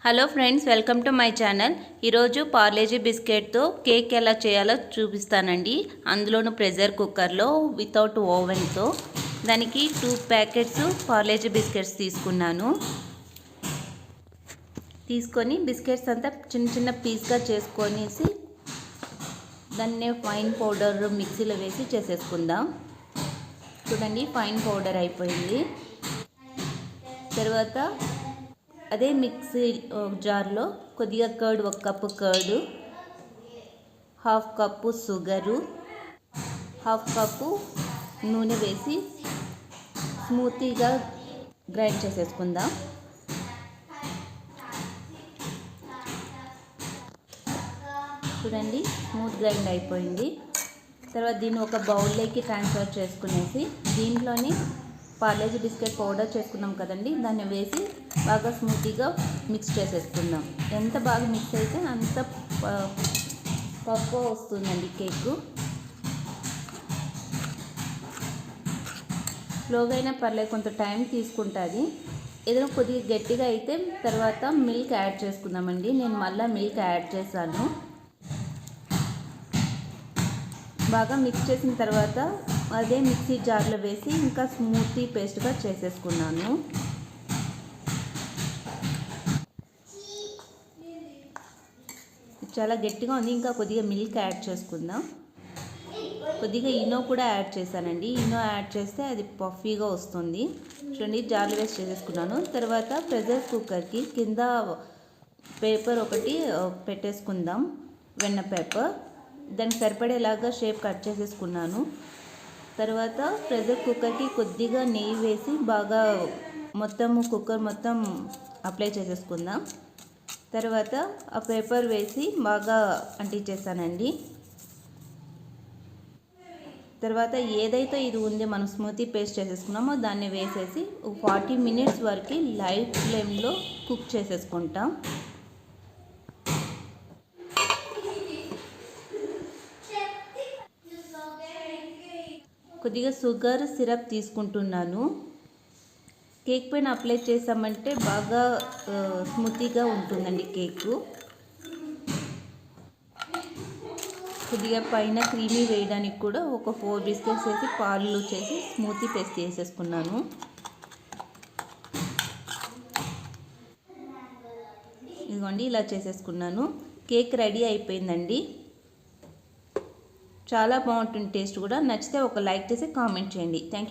Hello friends, welcome to my channel. ఈరోజు Parle-G బిస్కెట్తో cake ఎలా చేయాలో చూపిస్తానండి. అందులోనూ ప్రెషర్ కుక్కర్లో వితౌట్ ఓవెన్తో. దానికి 2 ప్యాకెట్స్ పార్లేజీ బిస్కెట్స్ తీసుకొని బిస్కెట్స్ అంతా చిన్న చిన్న పీస్గా చేసుకొనేసి దాన్ని ఫైన్ పౌడర్ మిక్సీలో వేసి చేసేసుకుందాం. చూడండి, ఫైన్ పౌడర్ అయిపోయింది. తర్వాత అదే మిక్సీ జార్లో కొద్దిగా curd, 1 cup curd, 1/2 cup sugar, 1/2 cup నూనె వేసి స్మూతీగా గ్రైండ్ చేసేసుకుందాం. చూడండి, స్మూత్ గ్రైండ్ అయిపోయింది. తర్వాత దీన్ని ఒక బౌల్లోకి ట్రాన్స్ఫర్ చేసుకునేసి దీంట్లోని పార్లేజీ బిస్కెట్ పౌడర్ చేసుకున్నాం కదండి, దాన్ని వేసి బాగా స్మూతీగా మిక్స్ చేసేసుకుందాం. ఎంత బాగా మిక్స్ అయితే అంత పఫ్గా వస్తుందండి కేకు. స్లోగా అయినా పర్లేదు, కొంత టైం తీసుకుంటుంది. ఏదైనా కొద్దిగా గట్టిగా అయితే తర్వాత మిల్క్ యాడ్ చేసుకుందామండి. నేను మళ్ళీ మిల్క్ యాడ్ చేశాను. బాగా మిక్స్ చేసిన తర్వాత అదే మిక్సీ జార్లో వేసి ఇంకా స్మూతీ పేస్ట్గా చేసేసుకున్నాను. చాలా గట్టిగా ఉంది. ఇంకా కొద్దిగా మిల్క్ యాడ్ చేసుకుందాం. కొద్దిగా ఇనో కూడా యాడ్ చేశానండి. ఇనో యాడ్ చేస్తే అది పఫీగా వస్తుంది. చూడండి, జార్లో వేసి చేసేసుకున్నాను. తర్వాత ప్రెషర్ కుక్కర్కి కింద పేపర్ ఒకటి పెట్టేసుకుందాం, వెన్న పేపర్. దానికి సరిపడేలాగా షేప్ కట్ చేసేసుకున్నాను. తర్వాత ప్రెషర్ కుక్కర్కి కొద్దిగా నెయ్యి వేసి బాగా కుక్కర్ మొత్తం అప్లై చేసేసుకుందాం. తర్వాత ఆ పేపర్ వేసి బాగా అంటించేసానండి. తర్వాత ఏదైతే ఇది ఉంది మనం స్మూతీ పేస్ట్ చేసేసుకున్నామో దాన్ని వేసేసి 40 మినిట్స్ వరకు లైట్ ఫ్లేమ్లో కుక్ చేసేసుకుంటాం. కొద్దిగా షుగర్ సిరప్ తీసుకుంటున్నాను. కేక్ పైన అప్లై చేసామంటే బాగా స్మూతీగా ఉంటుందండి కేకు. కొద్దిగా పైన క్రీమీ వేయడానికి కూడా ఒక 4 బిస్కెట్స్ వేసి పాలు చేసి స్మూతీ పేస్ట్ చేసేసుకున్నాను. ఇదిగోండి, ఇలా చేసేసుకున్నాను. కేక్ రెడీ అయిపోయిందండి. చాలా బాగుంటుంది టేస్ట్ కూడా. నచ్చితే ఒక లైక్ చేసి కామెంట్ చేయండి. Thank you.